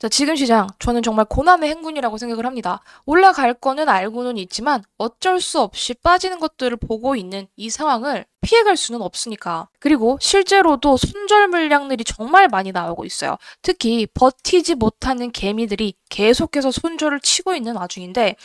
자, 지금 시장 저는 정말 고난의 행군이라고 생각을 합니다. 올라갈 거는 알고는 있지만 어쩔 수 없이 빠지는 것들을 보고 있는 이 상황을 피해갈 수는 없으니까. 그리고 실제로도 손절 물량들이 정말 많이 나오고 있어요. 특히 버티지 못하는 개미들이 계속해서 손절을 치고 있는 와중인데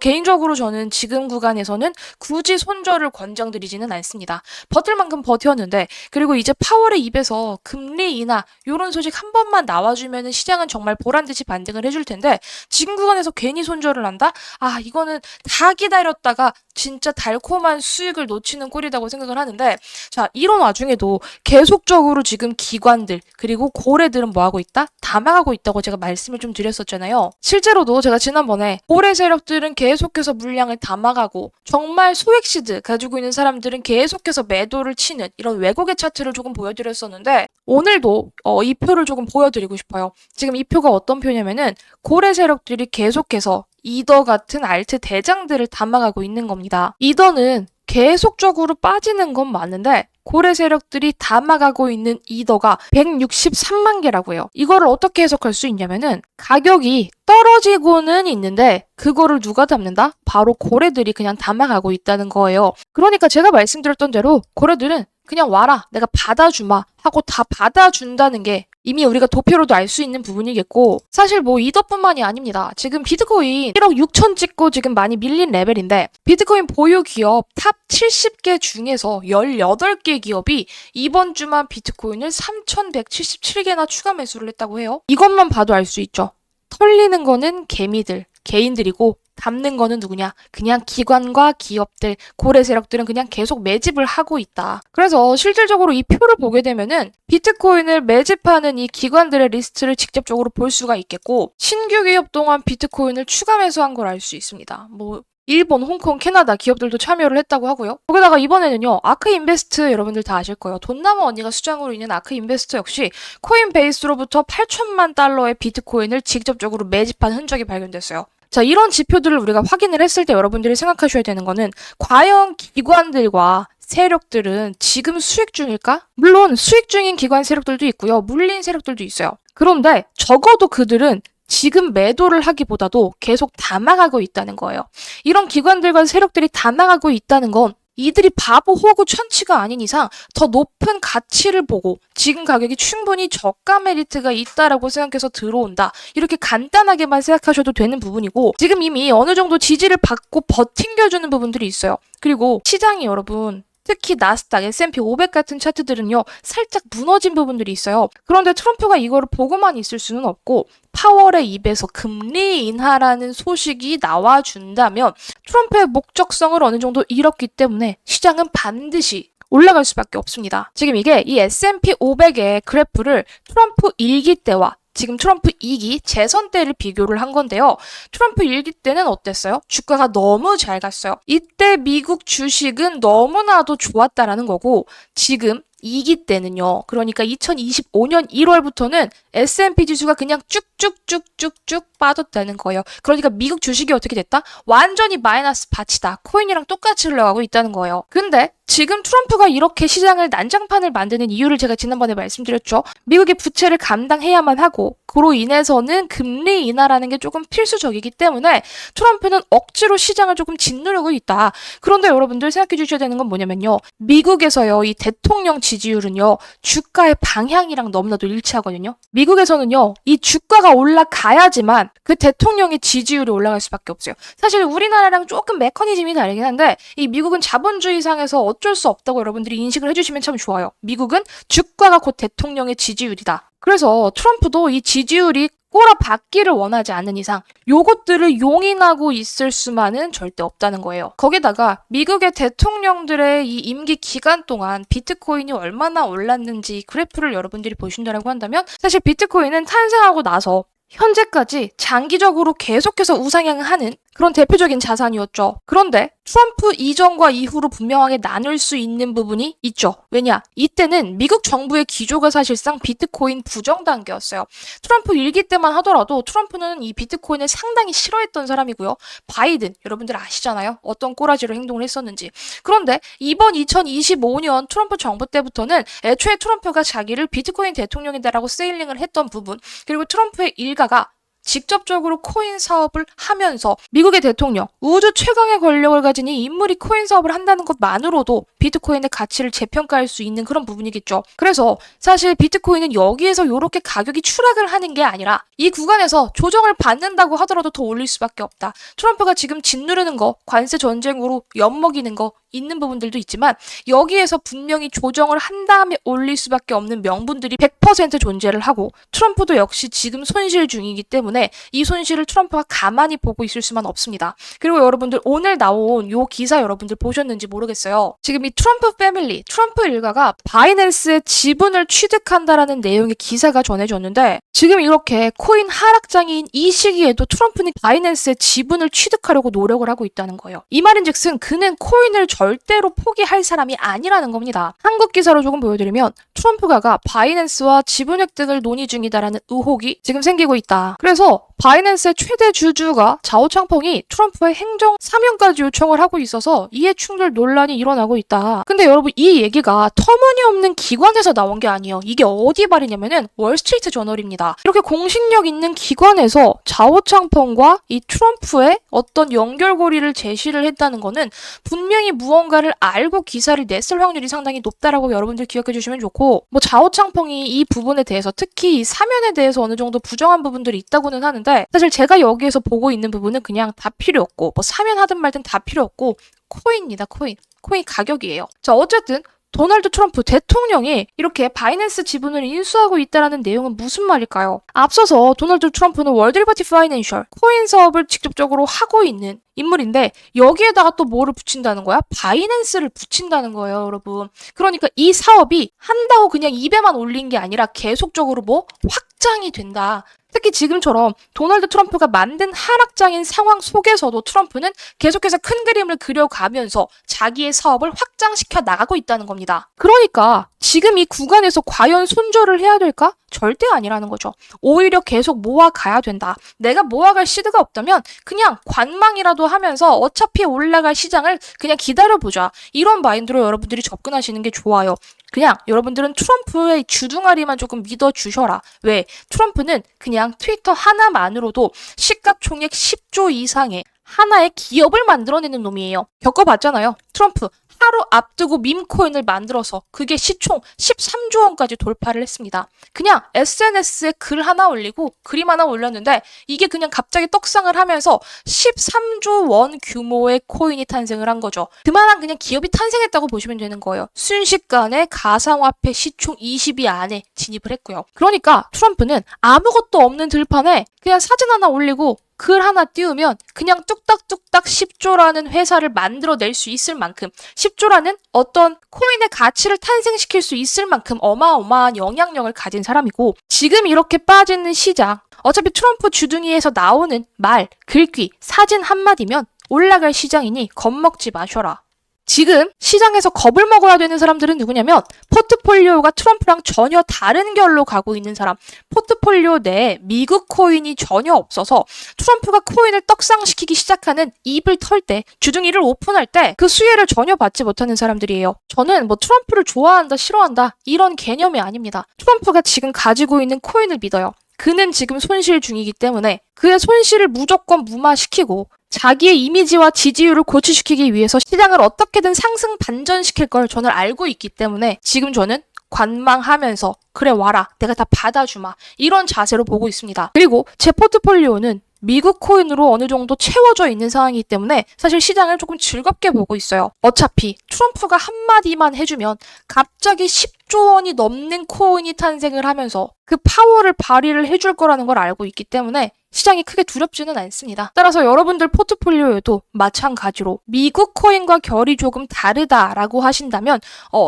개인적으로 저는 지금 구간에서는 굳이 손절을 권장드리지는 않습니다. 버틸 만큼 버텼는데, 그리고 이제 파월의 입에서 금리 인하 이런 소식 한 번만 나와주면은 시장은 정말 보란듯이 반등을 해줄 텐데, 지금 구간에서 괜히 손절을 한다? 아, 이거는 다 기다렸다가 진짜 달콤한 수익을 놓치는 꼴이라고 생각을 하는데, 자, 이런 와중에도 계속적으로 지금 기관들 그리고 고래들은 뭐 하고 있다? 담아가고 있다고 제가 말씀을 좀 드렸었잖아요. 실제로도 제가 지난번에 고래 세력들은 계속해서 물량을 담아가고, 정말 소액 시드 가지고 있는 사람들은 계속해서 매도를 치는 이런 왜곡의 차트를 조금 보여드렸었는데, 오늘도 이 표를 조금 보여드리고 싶어요. 지금 이 표가 어떤 표냐면은 고래 세력들이 계속해서 이더 같은 알트 대장들을 담아가고 있는 겁니다. 이더는 계속적으로 빠지는 건 맞는데, 고래 세력들이 담아가고 있는 이더가 163만 개라고 해요. 이거를 어떻게 해석할 수 있냐면은, 가격이 떨어지고는 있는데 그거를 누가 담는다? 바로 고래들이 그냥 담아가고 있다는 거예요. 그러니까 제가 말씀드렸던 대로 고래들은 그냥 와라, 내가 받아주마 하고 다 받아준다는 게 이미 우리가 도표로도 알 수 있는 부분이겠고, 사실 뭐 이더뿐만이 아닙니다. 지금 비트코인 1억 6천 찍고 지금 많이 밀린 레벨인데, 비트코인 보유 기업 탑 70개 중에서 18개 기업이 이번 주만 비트코인을 3,177개나 추가 매수를 했다고 해요. 이것만 봐도 알 수 있죠. 털리는 거는 개미들, 개인들이고, 담는 거는 누구냐? 그냥 기관과 기업들, 고래 세력들은 그냥 계속 매집을 하고 있다. 그래서 실질적으로 이 표를 보게 되면은 비트코인을 매집하는 이 기관들의 리스트를 직접적으로 볼 수가 있겠고, 신규 기업 동안 비트코인을 추가 매수한 걸 알 수 있습니다. 뭐 일본, 홍콩, 캐나다 기업들도 참여를 했다고 하고요. 거기다가 이번에는요, 아크인베스트 여러분들 다 아실 거예요. 돈나무 언니가 수장으로 있는 아크인베스트 역시 코인베이스로부터 8천만 달러의 비트코인을 직접적으로 매집한 흔적이 발견됐어요. 자, 이런 지표들을 우리가 확인을 했을 때 여러분들이 생각하셔야 되는 거는, 과연 기관들과 세력들은 지금 수익 중일까? 물론 수익 중인 기관 세력들도 있고요. 물린 세력들도 있어요. 그런데 적어도 그들은 지금 매도를 하기보다도 계속 담아가고 있다는 거예요. 이런 기관들과 세력들이 담아가고 있다는 건 이들이 바보 호구 천치가 아닌 이상 더 높은 가치를 보고 지금 가격이 충분히 저가 메리트가 있다라고 생각해서 들어온다. 이렇게 간단하게만 생각하셔도 되는 부분이고, 지금 이미 어느 정도 지지를 받고 버팅겨주는 부분들이 있어요. 그리고 시장이 여러분, 특히 나스닥, S&P 500 같은 차트들은요, 살짝 무너진 부분들이 있어요. 그런데 트럼프가 이거를 보고만 있을 수는 없고, 파월의 입에서 금리 인하라는 소식이 나와준다면 트럼프의 목적성을 어느 정도 잃었기 때문에 시장은 반드시 올라갈 수밖에 없습니다. 지금 이게 이 S&P 500의 그래프를 트럼프 1기 때와 지금 트럼프 2기 재선 때를 비교를 한 건데요. 트럼프 1기 때는 어땠어요? 주가가 너무 잘 갔어요. 이때 미국 주식은 너무나도 좋았다라는 거고, 지금 2기 때는요. 그러니까 2025년 1월부터는 S&P 지수가 그냥 쭉쭉쭉쭉쭉 빠졌다는 거예요. 그러니까 미국 주식이 어떻게 됐다? 완전히 마이너스 밭이다. 코인이랑 똑같이 흘러가고 있다는 거예요. 근데 지금 트럼프가 이렇게 시장을 난장판을 만드는 이유를 제가 지난번에 말씀드렸죠. 미국의 부채를 감당해야만 하고, 그로 인해서는 금리 인하라는 게 조금 필수적이기 때문에 트럼프는 억지로 시장을 조금 짓누르고 있다. 그런데 여러분들 생각해 주셔야 되는 건 뭐냐면요. 미국에서요, 이 대통령 지지율은요, 주가의 방향이랑 너무나도 일치하거든요. 미국에서는요, 이 주가가 올라가야지만 그 대통령의 지지율이 올라갈 수밖에 없어요. 사실 우리나라랑 조금 메커니즘이 다르긴 한데, 이 미국은 자본주의상에서 어쩔 수 없다고 여러분들이 인식을 해주시면 참 좋아요. 미국은 주가가 곧 대통령의 지지율이다. 그래서 트럼프도 이 지지율이 꼬라박기를 원하지 않는 이상 요것들을 용인하고 있을 수만은 절대 없다는 거예요. 거기다가 미국의 대통령들의 이 임기 기간 동안 비트코인이 얼마나 올랐는지 그래프를 여러분들이 보신다라고 한다면, 사실 비트코인은 탄생하고 나서 현재까지 장기적으로 계속해서 우상향하는 그런 대표적인 자산이었죠. 그런데 트럼프 이전과 이후로 분명하게 나눌 수 있는 부분이 있죠. 왜냐? 이때는 미국 정부의 기조가 사실상 비트코인 부정 단계였어요. 트럼프 일기 때만 하더라도 트럼프는 이 비트코인을 상당히 싫어했던 사람이고요. 바이든, 여러분들 아시잖아요. 어떤 꼬라지로 행동을 했었는지. 그런데 이번 2025년 트럼프 정부 때부터는 애초에 트럼프가 자기를 비트코인 대통령이다라고 세일링을 했던 부분, 그리고 트럼프의 일가가 직접적으로 코인 사업을 하면서 미국의 대통령, 우주 최강의 권력을 가진 이 인물이 코인 사업을 한다는 것만으로도 비트코인의 가치를 재평가할 수 있는 그런 부분이겠죠. 그래서 사실 비트코인은 여기에서 이렇게 가격이 추락을 하는 게 아니라 이 구간에서 조정을 받는다고 하더라도 더 올릴 수밖에 없다. 트럼프가 지금 짓누르는 거, 관세 전쟁으로 엿먹이는 거 있는 부분들도 있지만 여기에서 분명히 조정을 한 다음에 올릴 수밖에 없는 명분들이 100% 존재를 하고 트럼프도 역시 지금 손실 중이기 때문에 이 손실을 트럼프가 가만히 보고 있을 수만 없습니다. 그리고 여러분들 오늘 나온 요 기사 여러분들 보셨는지 모르겠어요. 지금 이 트럼프 패밀리, 트럼프 일가가 바이낸스의 지분을 취득한다라는 내용의 기사가 전해졌는데 지금 이렇게 코인 하락장인 이 시기에도 트럼프는 바이낸스의 지분을 취득하려고 노력을 하고 있다는 거예요. 이 말인즉슨 그는 코인을 절대로 포기할 사람이 아니라는 겁니다. 한국 기사로 조금 보여드리면 트럼프가 바이낸스와 지분 획득을 논의 중이다라는 의혹이 지금 생기고 있다. 그래서 바이낸스의 최대 주주가 자오창펑이 트럼프의 행정 사면까지 요청을 하고 있어서 이해 충돌 논란이 일어나고 있다. 근데 여러분 이 얘기가 터무니없는 기관에서 나온 게 아니에요. 이게 어디 말이냐면은 월스트리트 저널입니다. 이렇게 공신력 있는 기관에서 자오창펑과 이 트럼프의 어떤 연결고리를 제시를 했다는 거는 분명히 무언가를 알고 기사를 냈을 확률이 상당히 높다라고 여러분들 기억해 주시면 좋고 뭐 자오창펑이 이 부분에 대해서 특히 이 사면에 대해서 어느 정도 부정한 부분들이 있다고는 하는데 사실 제가 여기에서 보고 있는 부분은 그냥 다 필요 없고 뭐 사면하든 말든 다 필요 없고 코인입니다. 코인 가격이에요. 자 어쨌든 도널드 트럼프 대통령이 이렇게 바이낸스 지분을 인수하고 있다는 내용은 무슨 말일까요? 앞서서 도널드 트럼프는 월드 리버티 파이낸셜 코인 사업을 직접적으로 하고 있는 인물인데 여기에다가 또 뭐를 붙인다는 거야? 바이낸스를 붙인다는 거예요, 여러분. 그러니까 이 사업이 한다고 그냥 입에만 올린 게 아니라 계속적으로 뭐 확장이 된다. 특히 지금처럼 도널드 트럼프가 만든 하락장인 상황 속에서도 트럼프는 계속해서 큰 그림을 그려가면서 자기의 사업을 확장시켜 나가고 있다는 겁니다. 그러니까 지금 이 구간에서 과연 손절을 해야 될까? 절대 아니라는 거죠. 오히려 계속 모아가야 된다. 내가 모아갈 시드가 없다면 그냥 관망이라도 하면서 어차피 올라갈 시장을 그냥 기다려보자. 이런 마인드로 여러분들이 접근하시는 게 좋아요. 그냥 여러분들은 트럼프의 주둥아리만 조금 믿어주셔라. 왜? 트럼프는 그냥 트위터 하나만으로도 시가총액 10조 이상의 하나의 기업을 만들어내는 놈이에요. 겪어봤잖아요. 트럼프 하루 앞두고 밈코인을 만들어서 그게 시총 13조 원까지 돌파를 했습니다. 그냥 SNS에 글 하나 올리고 그림 하나 올렸는데 이게 그냥 갑자기 떡상을 하면서 13조 원 규모의 코인이 탄생을 한 거죠. 그만한 그냥 기업이 탄생했다고 보시면 되는 거예요. 순식간에 가상화폐 시총 20위 안에 진입을 했고요. 그러니까 트럼프는 아무것도 없는 들판에 그냥 사진 하나 올리고 글 하나 띄우면 그냥 뚝딱뚝딱 10조라는 회사를 만들어낼 수 있을 만큼 10조라는 어떤 코인의 가치를 탄생시킬 수 있을 만큼 어마어마한 영향력을 가진 사람이고 지금 이렇게 빠지는 시장 어차피 트럼프 주둥이에서 나오는 말, 글귀, 사진 한마디면 올라갈 시장이니 겁먹지 마셔라. 지금 시장에서 겁을 먹어야 되는 사람들은 누구냐면 포트폴리오가 트럼프랑 전혀 다른 결로 가고 있는 사람, 포트폴리오 내에 미국 코인이 전혀 없어서 트럼프가 코인을 떡상시키기 시작하는 입을 털 때, 주둥이를 오픈할 때 그 수혜를 전혀 받지 못하는 사람들이에요. 저는 뭐 트럼프를 좋아한다, 싫어한다 이런 개념이 아닙니다. 트럼프가 지금 가지고 있는 코인을 믿어요. 그는 지금 손실 중이기 때문에 그의 손실을 무조건 무마시키고 자기의 이미지와 지지율을 고취시키기 위해서 시장을 어떻게든 상승 반전시킬 걸 저는 알고 있기 때문에 지금 저는 관망하면서 그래 와라 내가 다 받아주마 이런 자세로 보고 있습니다. 그리고 제 포트폴리오는 미국 코인으로 어느 정도 채워져 있는 상황이기 때문에 사실 시장을 조금 즐겁게 보고 있어요. 어차피 트럼프가 한마디만 해주면 갑자기 10조 10조 원이 넘는 코인이 탄생을 하면서 그 파워를 발휘를 해줄 거라는 걸 알고 있기 때문에 시장이 크게 두렵지는 않습니다. 따라서 여러분들 포트폴리오에도 마찬가지로 미국 코인과 결이 조금 다르다라고 하신다면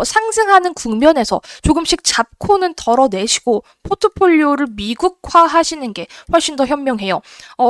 상승하는 국면에서 조금씩 잡고는 덜어내시고 포트폴리오를 미국화 하시는 게 훨씬 더 현명해요.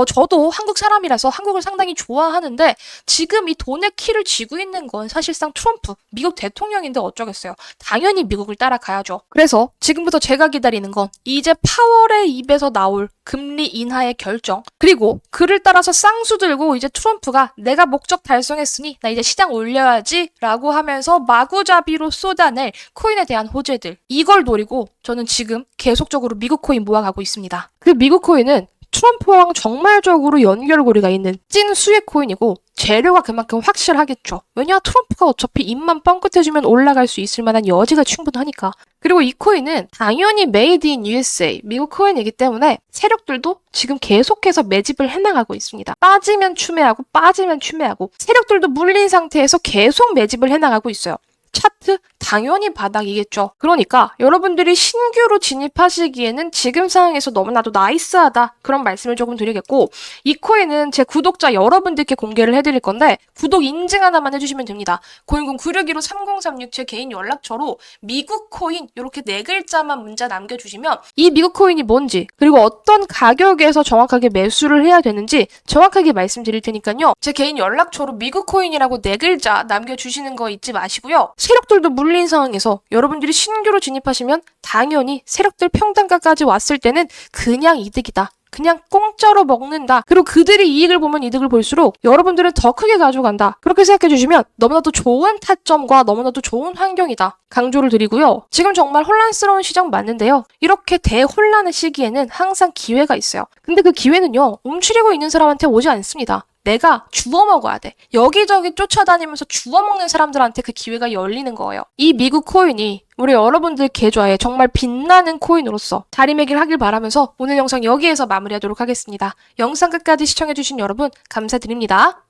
저도 한국 사람이라서 한국을 상당히 좋아하는데 지금 이 돈의 키를 쥐고 있는 건 사실상 트럼프, 미국 대통령인데 어쩌겠어요. 당연히 미국을 따라가야죠. 그래서 지금부터 제가 기다리는 건 이제 파월의 입에서 나올 금리 인하의 결정, 그리고 그를 따라서 쌍수 들고 이제 트럼프가 내가 목적 달성했으니 나 이제 시장 올려야지 라고 하면서 마구잡이로 쏟아낼 코인에 대한 호재들, 이걸 노리고 저는 지금 계속적으로 미국 코인 모아가고 있습니다. 그 미국 코인은 트럼프랑 정말적으로 연결고리가 있는 찐 수익 코인이고 재료가 그만큼 확실하겠죠. 왜냐? 트럼프가 어차피 입만 뻥끗해주면 올라갈 수 있을 만한 여지가 충분하니까. 그리고 이 코인은 당연히 메이드 인 USA, 미국 코인이기 때문에 세력들도 지금 계속해서 매집을 해나가고 있습니다. 빠지면 추매하고 세력들도 물린 상태에서 계속 매집을 해나가고 있어요. 차트 당연히 바닥이겠죠. 그러니까 여러분들이 신규로 진입하시기에는 지금 상황에서 너무나도 나이스하다 그런 말씀을 조금 드리겠고, 이 코인은 제 구독자 여러분들께 공개를 해드릴 건데 구독 인증 하나만 해주시면 됩니다. 010-961-3036 제 개인 연락처로 미국 코인 이렇게 4글자만 문자 남겨주시면 이 미국 코인이 뭔지, 그리고 어떤 가격에서 정확하게 매수를 해야 되는지 정확하게 말씀드릴 테니까요. 제 개인 연락처로 미국 코인이라고 4글자 남겨주시는 거 잊지 마시고요. 세력들도 물린 상황에서 여러분들이 신규로 진입하시면 당연히 세력들 평단가까지 왔을 때는 그냥 이득이다. 그냥 공짜로 먹는다. 그리고 그들이 이익을 보면 이득을 볼수록 여러분들은 더 크게 가져간다. 그렇게 생각해 주시면 너무나도 좋은 타점과 너무나도 좋은 환경이다. 강조를 드리고요. 지금 정말 혼란스러운 시장 맞는데요. 이렇게 대혼란의 시기에는 항상 기회가 있어요. 근데 그 기회는요, 움츠리고 있는 사람한테 오지 않습니다. 내가 주워 먹어야 돼. 여기저기 쫓아다니면서 주워 먹는 사람들한테 그 기회가 열리는 거예요. 이 미국 코인이 우리 여러분들 계좌에 정말 빛나는 코인으로서 자리매김 하길 바라면서 오늘 영상 여기에서 마무리하도록 하겠습니다. 영상 끝까지 시청해주신 여러분 감사드립니다.